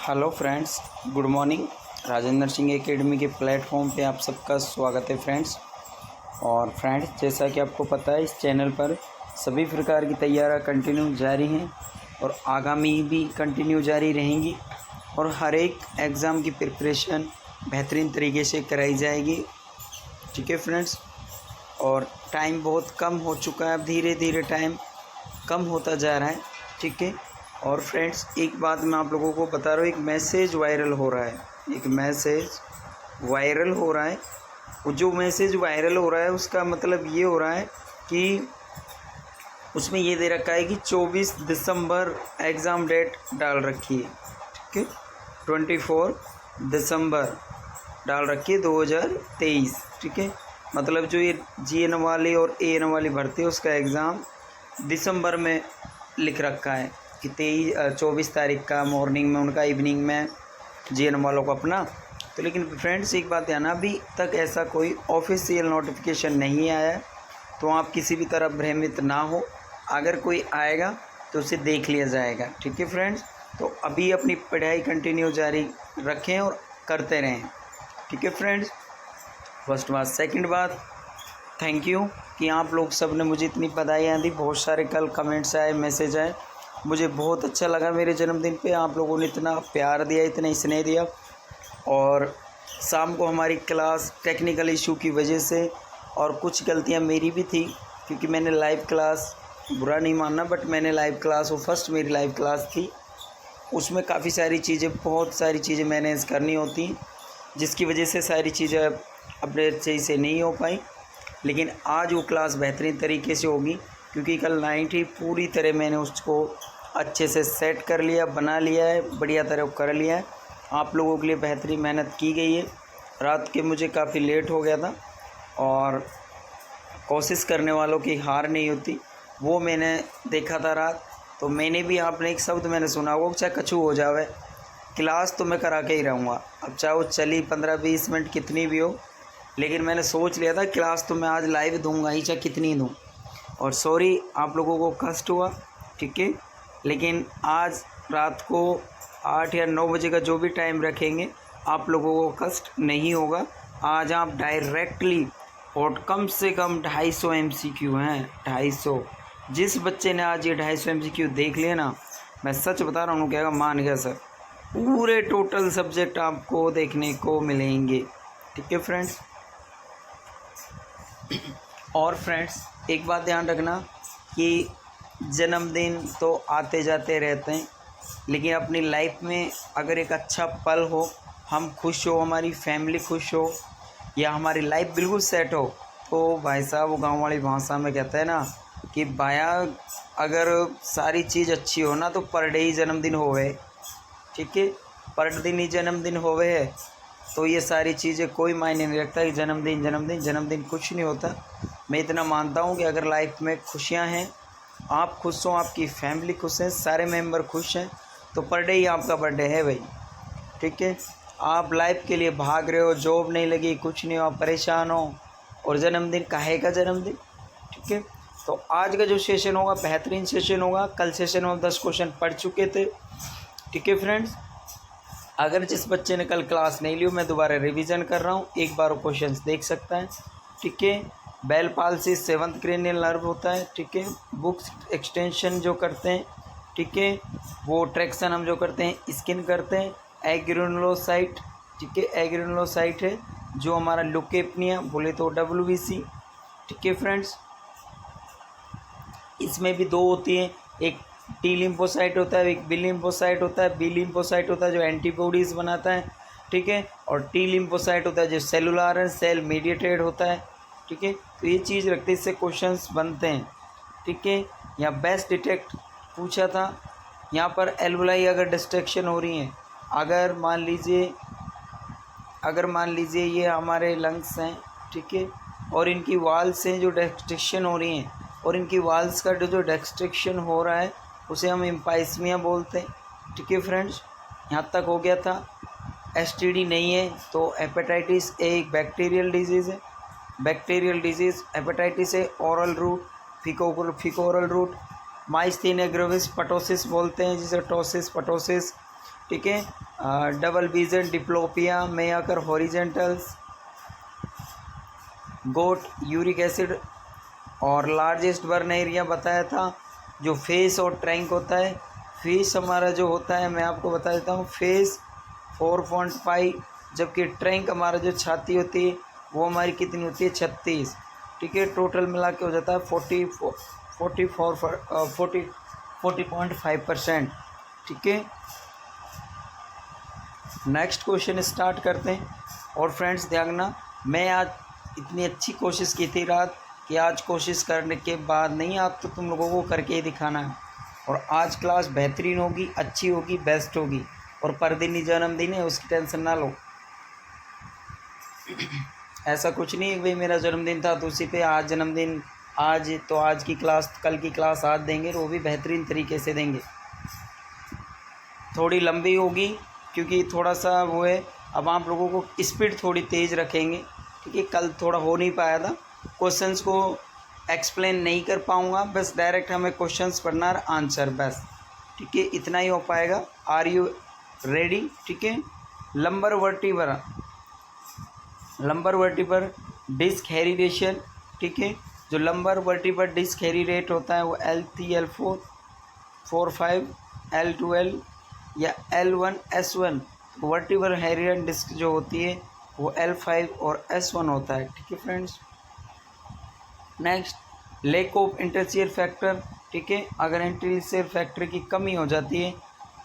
Hello friends, good morning. Rajendra Singh academy के platform पे आप सबका स्वागत है फ्रेंड्स। और फ्रेंड्स, जैसा कि आपको पता है, इस चैनल पर सभी प्रकार की तैयारियां कंटिन्यू जारी हैं और आगामी भी कंटिन्यू जारी रहेंगी और हर एक एग्ज़ाम की प्रिपरेशन बेहतरीन तरीके से कराई जाएगी। ठीक है फ्रेंड्स, और टाइम बहुत कम हो चुका है, अब धीरे धीरे टाइम कम होता जा रहा है। ठीक है, और फ्रेंड्स एक बात मैं आप लोगों को बता रहा हूँ, एक मैसेज वायरल हो रहा है। एक मैसेज वायरल हो रहा है। वो जो मैसेज वायरल हो रहा है उसका मतलब ये हो रहा है कि उसमें ये दे रखा है कि 24 दिसंबर एग्ज़ाम डेट डाल रखी है। ठीक है, 24 दिसंबर डाल रखी है 2023। ठीक है, मतलब जो ये GN वाली और AN वाली भर्ती है उसका एग्ज़ाम दिसंबर में लिख रखा है कि 24 तारीख का मॉर्निंग में उनका, इवनिंग में GN वालों को अपना। तो लेकिन फ्रेंड्स एक बात ध्यान, अभी तक ऐसा कोई ऑफिशियल नोटिफिकेशन नहीं आया है, तो आप किसी भी तरह भ्रमित ना हो। अगर कोई आएगा तो उसे देख लिया जाएगा। ठीक है फ्रेंड्स, तो अभी अपनी पढ़ाई कंटिन्यू जारी रखें और करते रहें। ठीक है फ्रेंड्स, फर्स्ट बात। सेकंड बात, थैंक यू कि आप लोग सब ने मुझे इतनी बधाइयाँ दी। बहुत सारे कल कमेंट्स आए, मैसेज आए, मुझे बहुत अच्छा लगा। मेरे जन्मदिन पे आप लोगों ने इतना प्यार दिया, इतना स्नेह दिया। और शाम को हमारी क्लास टेक्निकल इशू की वजह से और कुछ गलतियां मेरी भी थी, क्योंकि मैंने लाइव क्लास, बुरा नहीं मानना, बट मैंने लाइव क्लास, वो फर्स्ट मेरी लाइव क्लास थी, उसमें काफ़ी सारी चीज़ें, बहुत सारी चीज़ें मैनेज करनी होती, जिसकी वजह से सारी चीज़ें अपडेट सही से नहीं हो पाई। लेकिन आज वो क्लास बेहतरीन तरीके से होगी, क्योंकि कल नाइट ही पूरी तरह मैंने उसको अच्छे से सेट कर लिया, बना लिया है, बढ़िया तरह कर लिया है। आप लोगों के लिए बेहतरीन मेहनत की गई है। रात के मुझे काफ़ी लेट हो गया था, और कोशिश करने वालों की हार नहीं होती, वो मैंने देखा था रात। तो मैंने भी, आपने एक शब्द मैंने सुना होगा, चाहे कछू हो जावे, क्लास तो मैं करा के ही रहूँगा। अब चाहे वो चली 15-20 मिनट कितनी भी हो, लेकिन मैंने सोच लिया था क्लास तो मैं आज लाइव दूंगा ही, चाहे कितनी दूं। और सॉरी आप लोगों को कष्ट हुआ, ठीक है, लेकिन आज रात को 8 या 9 बजे का जो भी टाइम रखेंगे, आप लोगों को कष्ट नहीं होगा। आज आप डायरेक्टली, और कम से कम 250 MCQ हैं, 250। जिस बच्चे ने आज ये 250 MCQ देख लिया ना, मैं सच बता रहा हूँ, कहेगा मान गया सर। पूरे टोटल सब्जेक्ट आपको देखने को मिलेंगे। ठीक है फ्रेंड्स, और फ्रेंड्स एक बात ध्यान रखना कि जन्मदिन तो आते जाते रहते हैं, लेकिन अपनी लाइफ में अगर एक अच्छा पल हो, हम खुश हो, हमारी फैमिली खुश हो, या हमारी लाइफ बिल्कुल सेट हो, तो भाई साहब वो गांव वाली भाषा में कहते हैं ना कि भाया अगर सारी चीज़ अच्छी हो ना, तो पर डे ही जन्मदिन होवे। ठीक है, पर दिन ही जन्मदिन होवे है, तो ये सारी चीज़ें कोई मायने नहीं रखता कि जन्मदिन जन्मदिन जन्मदिन कुछ नहीं होता। मैं इतना मानता हूँ कि अगर लाइफ में खुशियाँ हैं, आप खुश हो, आपकी फैमिली खुश है, सारे मेंबर खुश हैं, तो पर डे ही आपका बर्थडे है भाई। ठीक है, आप लाइफ के लिए भाग रहे हो, जॉब नहीं लगी, कुछ नहीं हो, आप परेशान हो, और जन्मदिन काहे का जन्मदिन। ठीक है, तो आज का जो सेशन होगा बेहतरीन सेशन होगा। कल सेशन में 10 क्वेश्चन पढ़ चुके थे। ठीक है फ्रेंड्स, अगर जिस बच्चे ने कल क्लास नहीं ली हो, मैं दोबारा रिवीजन कर रहा हूँ, एक बार वो क्वेश्चंस देख सकता है। ठीक है, bell palsy 7th cranial nerve होता है। ठीक है, बुक्स एक्सटेंशन जो करते हैं, ठीक है, वो ट्रैक्शन हम जो करते हैं स्किन करते हैं। एग्रेनुलोसाइट, ठीक है, एग्रेनुलोसाइट है जो हमारा ल्यूकेमिया बोले तो WBC। ठीक है फ्रेंड्स, इसमें भी 2 होती हैं, एक टी लिम्फोसाइट होता है, एक बी लिम्फोसाइट होता है। बी लिम्फोसाइट होता है जो एंटीबॉडीज़ बनाता है, ठीक है, और टी लिम्फोसाइट होता है जो सेलुलर है, सेल मीडिएटेड होता है। ठीक है, तो ये चीज़ रखते इससे क्वेश्चंस बनते हैं। ठीक है, यहाँ बेस्ट डिटेक्ट पूछा था, यहाँ पर एल्वुलाई अगर डिस्ट्रैक्शन हो रही हैं, अगर मान लीजिए ये हमारे लंग्स हैं, ठीक है, और इनकी वाल्स हैं जो डिस्ट्रैक्शन हो रही हैं, और इनकी वाल्स का जो डिस्ट्रैक्शन हो रहा है उसे हम एम्पाइस्मिया बोलते हैं। ठीक है फ्रेंड्स, यहाँ तक हो गया था। STD नहीं है तो हेपेटाइटिस ए एक बैक्टीरियल डिजीज़ है। Bacterial disease hepatitis A oral route, फिकोरल रूट, माइस्थीनिया ग्रेविस पटोसिस बोलते हैं, जिसे टोसिस पटोसिस। ठीक है। डबल विजन डिप्लोपिया में आकर हॉरिजेंटल्स, गोट यूरिक एसिड, और लार्जेस्ट बर्न एरिया बताया था जो फेस और ट्रैंक होता है। फेस हमारा जो होता है मैं आपको बता देता हूँ, फेस 4.5, जबकि ट्रैंक हमारा जो छाती होती है वो हमारी कितनी होती है 36, ठीक है। टोटल मिला के हो जाता है 40.5%, ठीक है। नेक्स्ट क्वेश्चन स्टार्ट करते हैं। और फ्रेंड्स ध्यान रखना, मैं आज इतनी अच्छी कोशिश की थी रात कि आज कोशिश करने के बाद नहीं, आज तो तुम लोगों को करके ही दिखाना है। और आज क्लास बेहतरीन होगी, अच्छी होगी, बेस्ट होगी। और पर दिन ही जन्मदिन है, उसकी टेंशन ना लो। ऐसा कुछ नहीं है कि भाई मेरा जन्मदिन था तो उसी पे आज जन्मदिन, आज तो आज की क्लास, कल की क्लास आज देंगे, वो भी बेहतरीन तरीके से देंगे। थोड़ी लंबी होगी क्योंकि थोड़ा सा वो है, अब आप लोगों को स्पीड थोड़ी तेज़ रखेंगे, ठीक है। कल थोड़ा हो नहीं पाया था, क्वेश्चंस को एक्सप्लेन नहीं कर पाऊँगा, बस डायरेक्ट हमें क्वेश्चंस पढ़ना और आंसर, बस, ठीक है, इतना ही हो पाएगा। आर यू रेडी, ठीक है। लंबर वर्टिबर डिस्क हेरिडेशन, ठीक है। जो लंबर वर्टिबर डिस्क हेरिडेट होता है वो L3L4 4-5 L2L या L1S1। वर्टिबर हेरिडेट डिस्क जो होती है वो L5 और S1 होता है, ठीक है friends. Next, lack of intrinsic factor, ठीक है। अगर इंटरशियर फैक्टर की कमी हो जाती है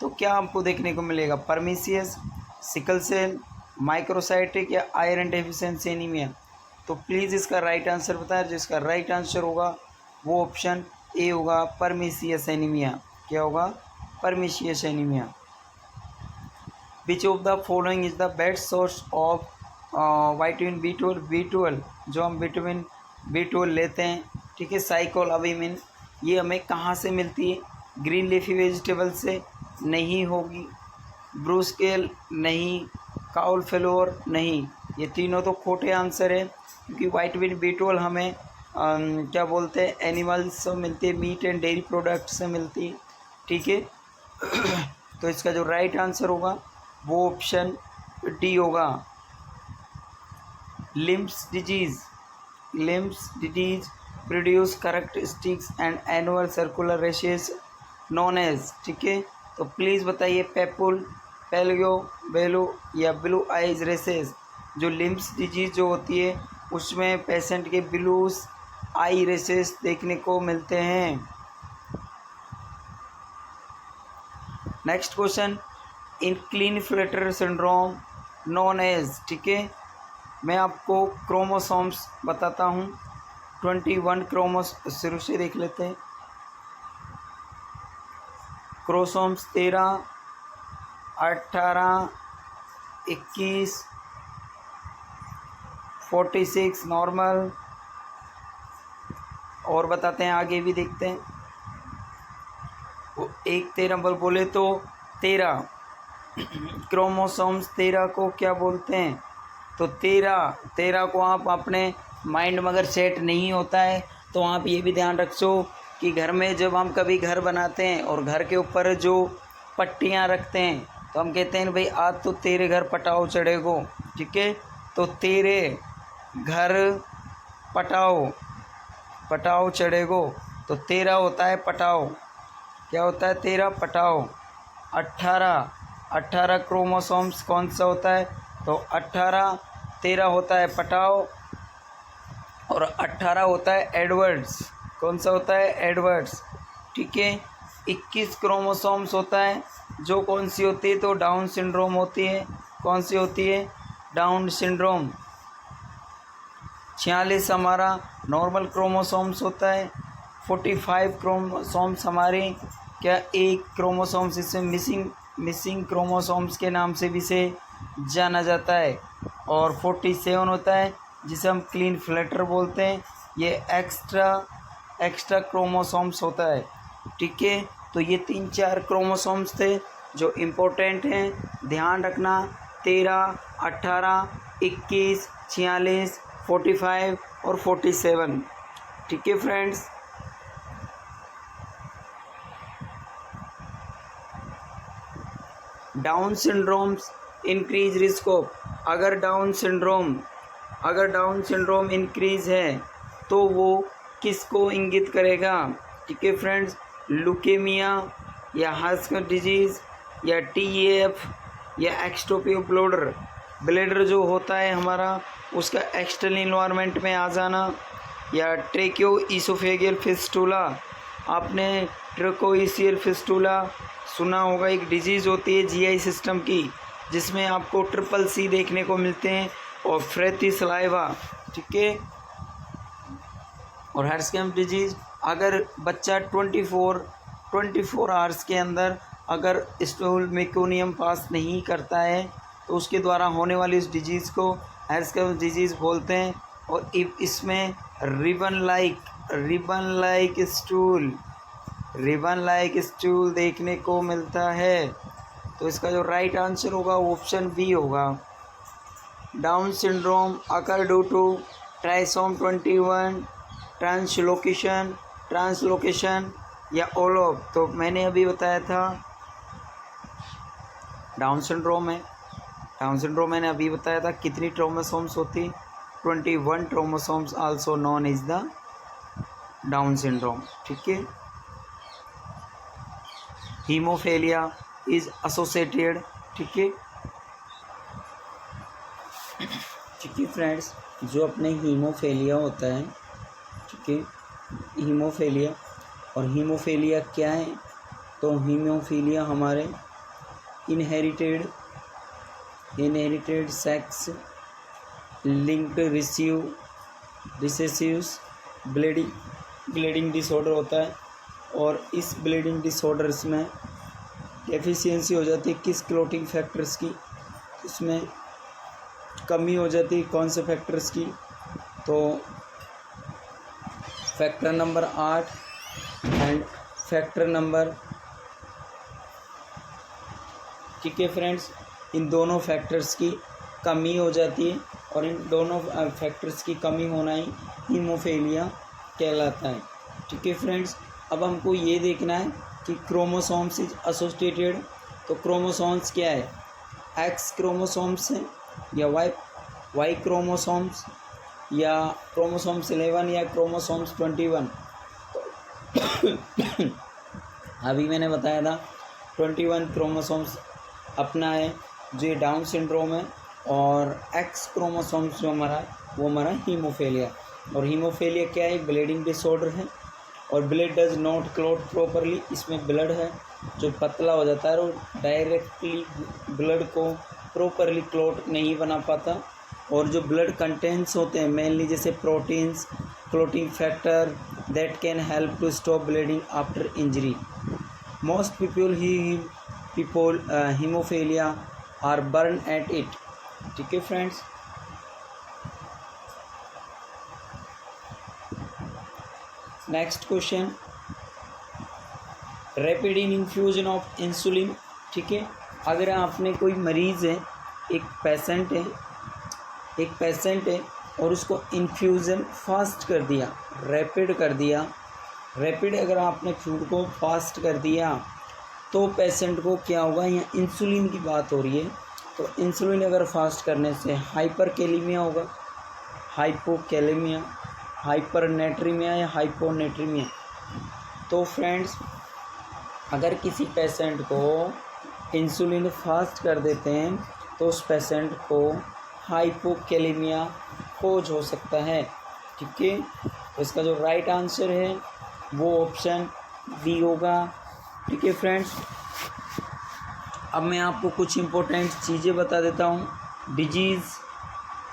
तो क्या आपको देखने को मिलेगा, परमिशियस, सिकल सेल, माइक्रोसाइटिक या आयरन डेफिशिएंसी एनीमिया। तो प्लीज़ इसका राइट आंसर बताएं। जिसका राइट आंसर होगा वो ऑप्शन ए होगा, परमिशियस एनीमिया। क्या होगा, pernicious anaemia. Which of the following is the best source of vitamin B12 जो हम विटामिन B12 लेते हैं, ठीक है, साइक्लोअल्बुमिन, ये हमें कहाँ से मिलती है, ग्रीन लीफी वेजिटेबल से नहीं होगी, ब्रूस्केल नहीं, काउल फ्लोर नहीं, ये तीनों तो खोटे आंसर है क्योंकि विटामिन B12 हमें क्या बोलते हैं, एनिमल्स से मिलती है, मीट एंड डेयरी प्रोडक्ट से मिलती है, ठीक है। तो इसका जो राइट आंसर होगा वो ऑप्शन डी होगा, Lyme's disease produce characteristics and annular circular rashes non age, ठीक है। तो प्लीज़ बताइए, पेपुल, पेलियो, बेलो या ब्लू आइज रेसेस। जो लिम्स डिजीज जो होती है उसमें पेशेंट के ब्लूस आई रेसेस देखने को मिलते हैं। नेक्स्ट क्वेश्चन, इन क्लीनफेल्टर सिंड्रोम नॉन एज, ठीक है। मैं आपको क्रोमोसोम्स बताता हूँ, 21 शुरू से देख लेते हैं। क्रोमोसोम्स 13, 18, 21, 46 नॉर्मल, और बताते हैं, आगे भी देखते हैं। वो 1 नंबर बोले तो 13 क्रोमोसोम्स 13 को क्या बोलते हैं, तो 13 को आप अपने माइंड में अगर सेट नहीं होता है तो आप ये भी ध्यान रखो कि घर में जब हम कभी घर बनाते हैं और घर के ऊपर जो पट्टियाँ रखते हैं तो हम कहते हैं भाई आज तो तेरे घर पटाओ चढ़ेगो, ठीक है। तो तेरे घर पटाओ चढ़ेगो, तो 13 होता है पटाओ। क्या होता है, 13 पटाओ। 18 क्रोमोसोम्स कौन सा होता है, तो 13 होता है पटाओ और 18 होता है एडवर्ड्स। कौन सा होता है, एडवर्ड्स, ठीक है। 21 क्रोमोसोम्स होता है, जो कौन सी होती है, तो डाउन सिंड्रोम होती है। कौन सी होती है, डाउन सिंड्रोम। 46 हमारा नॉर्मल क्रोमोसोम्स होता है। 45 क्रोमोसोम्स हमारे क्या, एक क्रोमोसोम्स, इससे मिसिंग क्रोमोसोम्स के नाम से भी इसे जाना जाता है। और 47 होता है जिसे हम क्लीन फ्लैटर बोलते हैं, ये एक्स्ट्रा क्रोमोसोम्स होता है, ठीक है। तो ये 3-4 क्रोमोसोम्स थे जो इम्पोर्टेंट हैं, ध्यान रखना। 13, 18, 21, 46, 45 और 47, ठीक है friends. Down syndromes increase risk of, अगर डाउन सिंड्रोम इंक्रीज है तो वो किसको इंगित करेगा? ठीक है फ्रेंड्स, लुकेमिया या हस्कर डिजीज़ या TAF या एक्सट्रोपी ऑफ ब्लैडर जो होता है हमारा उसका एक्सटर्नल इन्वायरमेंट में आ जाना, या ट्रेकियो इसोफेगियल फिस्टूला। आपने ट्रेकोइसियल फिस्टूला सुना होगा, एक डिजीज़ होती है GI सिस्टम की जिसमें आपको CCC देखने को मिलते हैं, और फ्रेथी सलाइवा। ठीक है, और हर्स्कैम्प डिजीज़, अगर बच्चा 24 आवर्स के अंदर अगर स्टूल मेकोनियम पास नहीं करता है तो उसके द्वारा होने वाली इस डिजीज़ को हर्स्कैम्प डिजीज़ बोलते हैं। और इसमें रिबन लाइक स्टूल देखने को मिलता है। तो इसका जो राइट आंसर होगा वो ऑप्शन बी होगा। Down syndrome occur due to trisomy 21, translocation या ऑल ऑफ। तो मैंने अभी बताया था डाउन सिंड्रोम मैंने अभी बताया था कितनी क्रोमोसोम्स होती, 21 chromosomes also known is the down syndrome. ठीक है, हीमोफेलिया इज एसोसिएटेड। ठीक है फ्रेंड्स, जो अपने हीमोफेलिया होता है, ठीक है, हीमोफेलिया क्या है? तो हीमोफीलिया हमारे inherited sex linked recessive bleeding disorder होता है। और इस ब्लीडिंग डिसऑर्डर्स में डेफिशिएंसी हो जाती है किस क्लोटिंग फैक्टर्स की, इसमें कमी हो जाती है कौन से फैक्टर्स की? तो factor number 8 and factor number, ठीक है फ्रेंड्स, इन दोनों फैक्टर्स की कमी हो जाती है, और इन दोनों फैक्टर्स की कमी होना ही हीमोफेलिया कहलाता है। ठीक है फ्रेंड्स, अब हमको ये देखना है कि क्रोमोसोम्स इज एसोसिएटेड। तो क्रोमोसोम्स क्या है? एक्स क्रोमोसोम्स है या वाई क्रोमोसोम्स या क्रोमोसोम्स 11 या क्रोमोसोम्स 21। अभी मैंने बताया था 21 क्रोमोसोम्स अपना है जो डाउन सिंड्रोम है, और एक्स क्रोमोसोम्स जो हमारा वो हमारा हीमोफेलिया। और हीमोफेलिया क्या है? ब्लीडिंग डिसऑर्डर है, और blood does not clot properly. इसमें ब्लड है जो पतला हो जाता है और डायरेक्टली ब्लड को प्रॉपरली क्लॉट नहीं बना पाता। और जो ब्लड कंटेंट्स होते हैं मेनली जैसे proteins, clotting factor that can help to stop bleeding after injury. Most people haemophilia are born at it. ठीक है friends, next question, rapid infusion of insulin. ठीक है, अगर आपने कोई मरीज़ है, एक पेशेंट है और उसको इन्फ्यूज़न फास्ट कर दिया, रैपिड अगर आपने फूड को फास्ट कर दिया तो पेशेंट को क्या होगा? यहाँ इंसुलिन की बात हो रही है, तो इंसुलिन अगर फास्ट करने से हाइपरकैलेमिया होगा, हाइपोकैलेमिया, हाइपरनेट्रीमिया या हाइपोनेट्रीमिया। तो फ्रेंड्स, अगर किसी पेशेंट को इंसुलिन फास्ट कर देते हैं तो उस पेशेंट को हाइपोकैलेमिया कोज हो सकता है। ठीक है, तो इसका जो राइट आंसर है वो ऑप्शन बी होगा। ठीक है फ्रेंड्स, अब मैं आपको कुछ इम्पोर्टेंट चीज़ें बता देता हूँ, डिजीज़,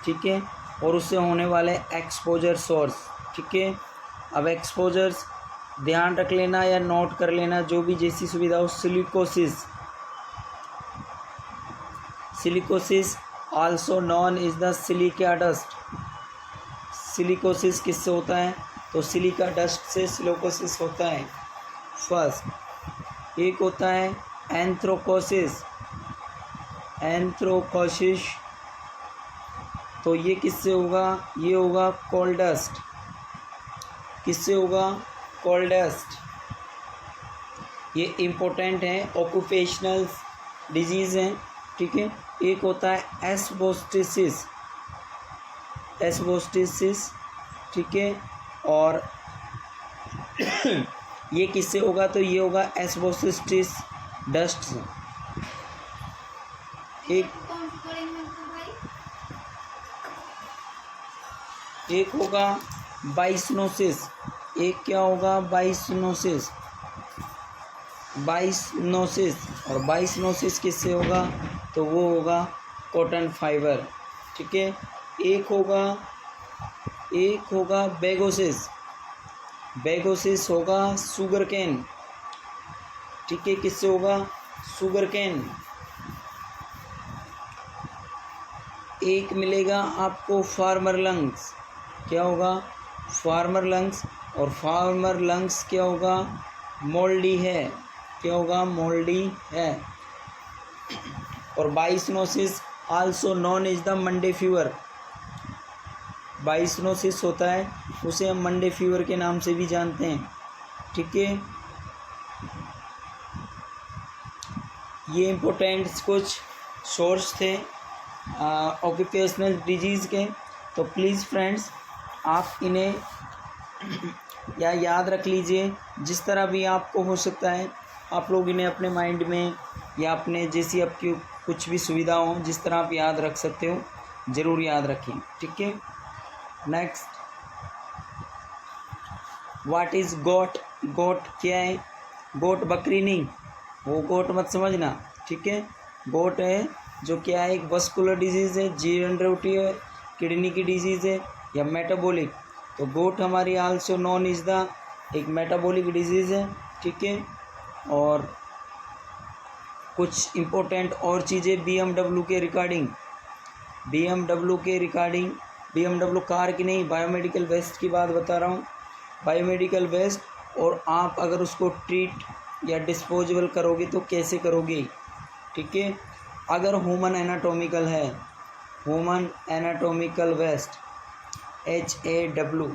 ठीक है, और उससे होने वाले एक्सपोजर सोर्स। ठीक है, अब एक्सपोजर्स ध्यान रख लेना या नोट कर लेना, जो भी जैसी सुविधा हो। Silicosis also known is the silica dust. Silicosis किससे होता है? तो सिलिका डस्ट से सिलिकोसिस होता है। फर्स्ट एक होता है एंथ्रोकोसिस, तो ये किससे होगा? ये होगा कोल डस्ट। किससे होगा? Coal dust. ये इम्पोर्टेंट है, ऑक्यूपेशनल डिजीज़ हैं, ठीक है। एक होता है एस्बेस्टोसिस, एस्बेस्टोसिस, ठीक है। और ये किससे होगा, तो ये होगा एस्बेस्टोसिस डस्ट से। एक होगा बाइसनोसिस, एक क्या होगा बाइसनोसिस, बाइसनोसिस। और बाइसनोसिस किससे होगा, तो वो होगा कॉटन फाइबर, ठीक है। एक होगा बेगोसिस, बेगोसिस होगा शुगर केन, ठीक है। किससे होगा, शुगर केन। एक मिलेगा आपको फार्मर लंग्स, क्या होगा, फार्मर लंग्स। और फार्मर लंग्स क्या होगा, मोल्डी है, क्या होगा, मोल्डी है। और byssinosis also known is the Monday fever, byssinosis होता है उसे हम मंडे फीवर के नाम से भी जानते हैं, ठीक है। ये इम्पोर्टेंट कुछ सोर्स थे ऑक्यूपेशनल डिजीज़ के। तो प्लीज़ फ्रेंड्स आप इन्हें या याद रख लीजिए, जिस तरह भी आपको हो सकता है आप लोग इन्हें अपने माइंड में या अपने जैसी आपकी कुछ भी सुविधा हो, जिस तरह आप याद रख सकते हो ज़रूर याद रखें, ठीक है। नेक्स्ट, व्हाट इज़ गोट, गोट क्या है, गोट बकरी नहीं, वो गोट मत समझना, ठीक है। गोट है जो क्या है, एक वस्कुलर डिजीज़ है, जीएनडब्ल्यूटी है, किडनी की डिजीज़ है या मेटाबॉलिक। तो गोट हमारी आल्सो नॉन इज द एक मेटाबॉलिक डिजीज़ है, ठीक है। और कुछ इम्पोर्टेंट और चीज़ें बीएमडब्ल्यू के रिगार्डिंग, बीएमडब्ल्यू के रिगार्डिंग, बीएमडब्ल्यू कार की नहीं, बायोमेडिकल वेस्ट की बात बता रहा हूँ, बायोमेडिकल वेस्ट। और आप अगर उसको ट्रीट या डिस्पोजेबल करोगे तो कैसे करोगे, ठीक है। अगर ह्यूमन एनाटॉमिकल है, human anatomical waste HAW,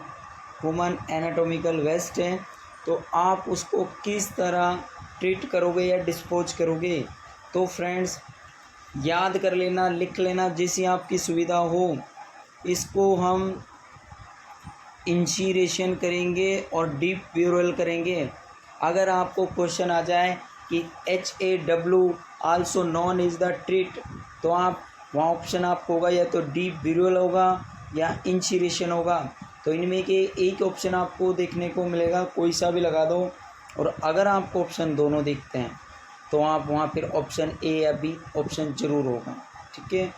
human anatomical waste है, तो आप उसको किस तरह ट्रीट करोगे या डिस्पोज करोगे। तो फ्रेंड्स याद कर लेना, लिख लेना, जैसी आपकी सुविधा हो। इसको हम इंसीरेशन करेंगे और डीप ब्यूरल करेंगे। अगर आपको क्वेश्चन आ जाए कि HAW also known is the treat, तो आप वहाँ ऑप्शन आपको होगा या तो डीप ब्यूरल होगा या इंसीरेशन होगा। तो इनमें के एक ऑप्शन आपको देखने को मिलेगा, कोई सा भी लगा दो। और अगर आपको ऑप्शन दोनों दिखते हैं तो आप वहाँ फिर ऑप्शन A या B ऑप्शन ज़रूर होगा, ठीक है।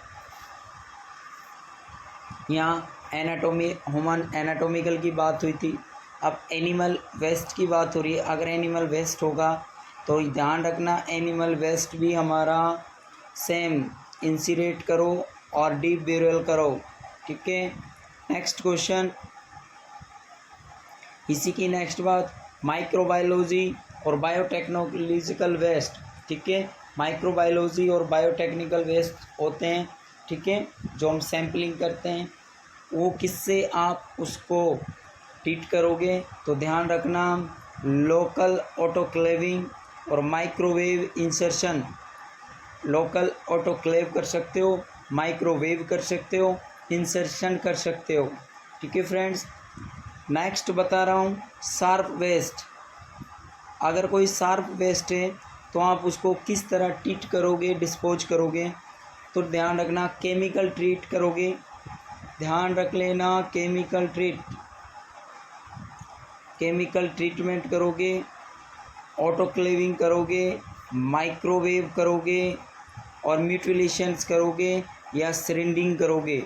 यहाँ एनाटॉमी ह्यूमन एनाटॉमिकल की बात हुई थी, अब एनिमल वेस्ट की बात हो रही है। अगर एनिमल वेस्ट होगा तो ध्यान रखना एनिमल वेस्ट भी हमारा सेम इंसिरेट करो और डीप ब्यूरल करो, ठीक है। नेक्स्ट क्वेश्चन, इसी की नेक्स्ट बात, माइक्रोबायोलॉजी और बायोटेक्नोलॉजिकल वेस्ट, ठीक है। माइक्रोबायोलॉजी और बायोटेक्निकल वेस्ट होते हैं, ठीक है, जो हम सैम्पलिंग करते हैं। वो किससे आप उसको ट्रीट करोगे, तो ध्यान रखना लोकल ऑटोक्लेविंग और माइक्रोवेव इंसर्शन। लोकल ऑटोक्लेव कर सकते हो, माइक्रोवेव कर सकते हो, इंसर्शन कर सकते हो, ठीक है फ्रेंड्स। नेक्स्ट बता रहा हूँ शार्प वेस्ट। अगर कोई शार्प वेस्ट है तो आप उसको किस तरह ट्रीट करोगे, डिस्पोज करोगे, तो ध्यान रखना केमिकल ट्रीट करोगे, ध्यान रख लेना केमिकल ट्रीटमेंट करोगे, ऑटोक्लेविंग करोगे, माइक्रोवेव करोगे और म्यूटिलेशंस करोगे या सिरिंडिंग करोगे।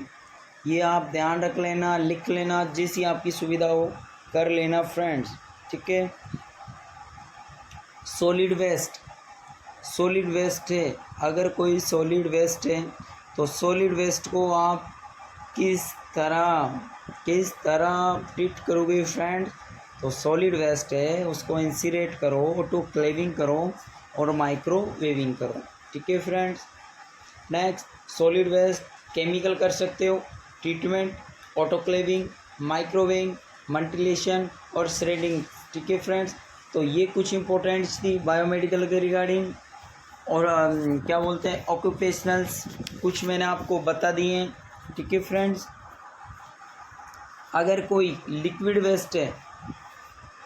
ये आप ध्यान रख लेना, लिख लेना, जैसी आपकी सुविधा हो कर लेना फ्रेंड्स, ठीक है। सॉलिड वेस्ट है, अगर कोई सॉलिड वेस्ट है तो सॉलिड वेस्ट को आप किस तरह ट्रीट करोगे फ्रेंड। तो सॉलिड वेस्ट है उसको इंसिरेट करो, ऑटोक्लेविंग करो और माइक्रोवेविंग करो, ठीक है friends. Next, solid waste chemical कर सकते हो ट्रीटमेंट, ऑटोक्लेविंग, माइक्रोवेव, मंटिलेशन और श्रेडिंग, ठीक है फ्रेंड्स। तो ये कुछ इंपॉर्टेंट्स थी बायोमेडिकल के रिगार्डिंग। और क्या बोलते हैं ऑक्यूपेशनल्स कुछ मैंने आपको बता दिए हैं। ठीक है फ्रेंड्स, अगर कोई लिक्विड वेस्ट है,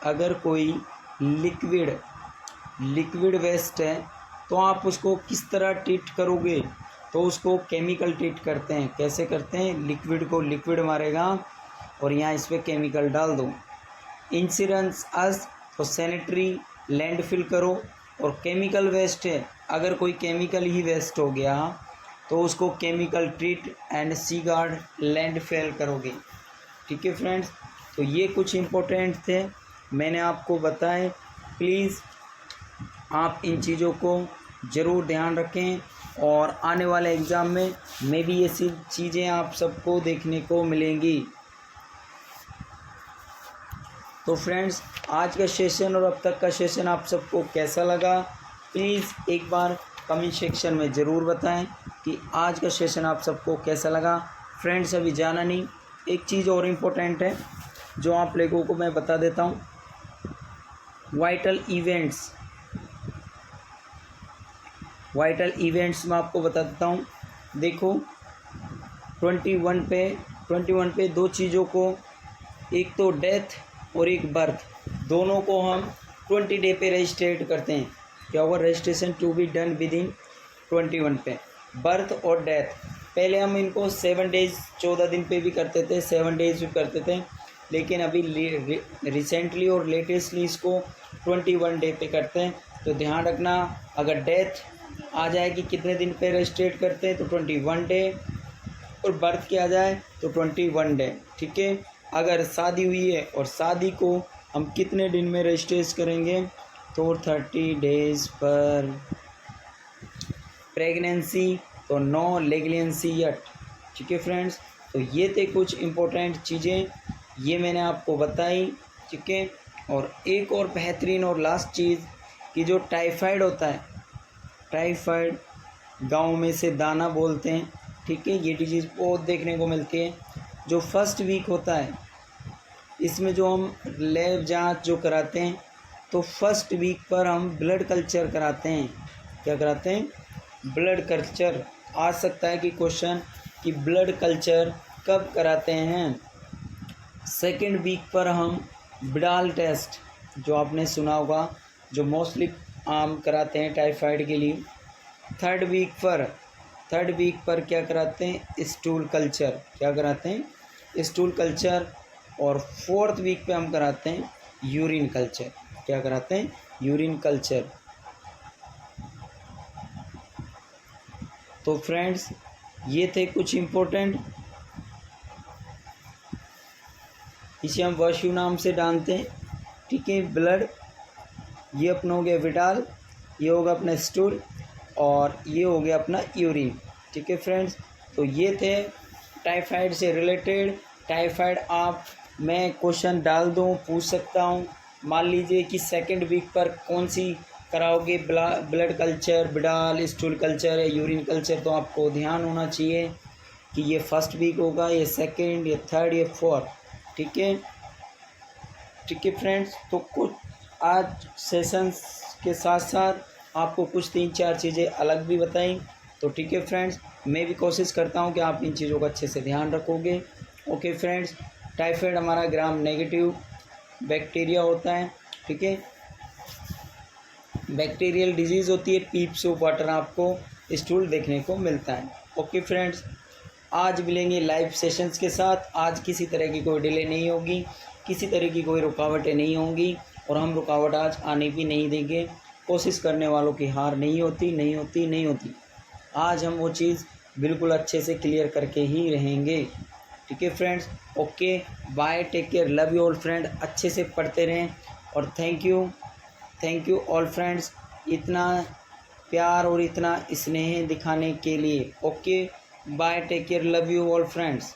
अगर कोई लिक्विड वेस्ट है तो आप उसको किस तरह ट्रीट करोगे, तो उसको केमिकल ट्रीट करते हैं। कैसे करते हैं, लिक्विड को लिक्विड मारेगा और यहाँ इस पर केमिकल डाल दो। इंश्योरेंस अस तो सैनिटरी लैंडफिल करो। और केमिकल वेस्ट है, अगर कोई केमिकल ही वेस्ट हो गया तो उसको chemical treat and secured landfill करोगे। ठीक है फ्रेंड्स, तो ये कुछ इम्पोर्टेंट थे मैंने आपको बताए। प्लीज़ आप इन चीज़ों को ज़रूर ध्यान रखें और आने वाले एग्ज़ाम में भी ये सब चीज़ें आप सबको देखने को मिलेंगी। तो फ्रेंड्स, आज का सेशन और अब तक का सेशन आप सबको कैसा लगा, प्लीज़ एक बार कमेंट सेक्शन में ज़रूर बताएं कि आज का सेशन आप सबको कैसा लगा। फ्रेंड्स, अभी जाना नहीं, एक चीज़ और इम्पोर्टेंट है जो आप लोगों को मैं बता देता हूँ। वाइटल इवेंट्स में आपको बता देता हूँ। देखो 21 पे दो चीज़ों को, एक तो डेथ और एक बर्थ, दोनों को हम 20 डे पे रजिस्ट्रेट करते हैं। क्या होगा, registration to be done within 21 पे। बर्थ और डेथ पहले हम इनको 7 डेज़ 14 दिन पे भी करते थे, 7 डेज़ भी करते थे, लेकिन अभी रिसेंटली और लेटेस्टली इसको 21 डे पे करते हैं। तो ध्यान रखना, अगर डेथ आ जाएगी कितने दिन पे रजिस्ट्रेट करते हैं तो 21 डे, और बर्थ के आ जाए तो 21 डे। ठीक है, अगर शादी हुई है और शादी को हम कितने दिन में रजिस्ट्रेट करेंगे तो 30 डेज़ पर। प्रेगनेंसी तो नो लेगलेंसी यट। ठीक है फ्रेंड्स, तो ये थे कुछ इम्पोर्टेंट चीज़ें, ये मैंने आपको बताई। ठीक है, और एक और बेहतरीन और लास्ट चीज़ कि जो टाइफाइड होता है, टाइफाइड गांव में से दाना बोलते हैं। ठीक है, ये डिजीज़ बहुत देखने को मिलती है। जो फर्स्ट वीक होता है, इसमें जो हम लैब जांच जो कराते हैं, तो फर्स्ट वीक पर हम ब्लड कल्चर कराते हैं। क्या कराते हैं, ब्लड कल्चर। आ सकता है कि क्वेश्चन कि ब्लड कल्चर कब कराते हैं। सेकेंड वीक पर हम बिडाल टेस्ट, जो आपने सुना होगा, जो मोस्टली आम कराते हैं टाइफाइड के लिए। थर्ड वीक पर क्या कराते हैं, स्टूल कल्चर। क्या कराते हैं, स्टूल कल्चर। और फोर्थ वीक पे हम कराते हैं यूरिन कल्चर। क्या कराते हैं, यूरिन कल्चर। तो फ्रेंड्स, ये थे कुछ इम्पोर्टेंट, इसे हम वर्ष्यू नाम से जानते हैं। ठीक है, ब्लड, ये अपना हो गया विडाल, ये होगा अपना स्टूल, और ये हो गया अपना यूरिन। ठीक है फ्रेंड्स, तो ये थे टाइफाइड से रिलेटेड। टाइफाइड आप मैं क्वेश्चन डाल दूँ, पूछ सकता हूँ। मान लीजिए कि सेकेंड वीक पर कौन सी कराओगे, ब्लड कल्चर, बिडाल, स्टूल कल्चर या यूरिन कल्चर, तो आपको ध्यान होना चाहिए कि ये फर्स्ट वीक होगा, ये सेकेंड, ये थर्ड, ये फोर्थ। ठीक है फ्रेंड्स, तो कुछ आज सेशंस के साथ साथ आपको कुछ 3-4 चीज़ें अलग भी बताई। तो ठीक है फ्रेंड्स, मैं भी कोशिश करता हूँ कि आप इन चीज़ों का अच्छे से ध्यान रखोगे। ओके फ्रेंड्स, टाइफाइड हमारा ग्राम नेगेटिव बैक्टीरिया होता है। ठीक है, बैक्टीरियल डिजीज़ होती है, पीप्स ऑफ वाटर आपको स्टूल देखने को मिलता है। ओके फ्रेंड्स, आज मिलेंगे लाइव सेशंस के साथ। आज किसी तरह की कोई डिले नहीं होगी, किसी तरह की कोई रुकावटें नहीं होंगी, और हम रुकावट आज आने भी नहीं देंगे। कोशिश करने वालों की हार नहीं होती। आज हम वो चीज़ बिल्कुल अच्छे से क्लियर करके ही रहेंगे। ठीक है friends, okay bye, take care, love you all friend. अच्छे से पढ़ते रहें, और थैंक यू ऑल फ्रेंड्स, इतना प्यार और इतना स्नेह दिखाने के लिए। Okay bye, take care, love you all friends.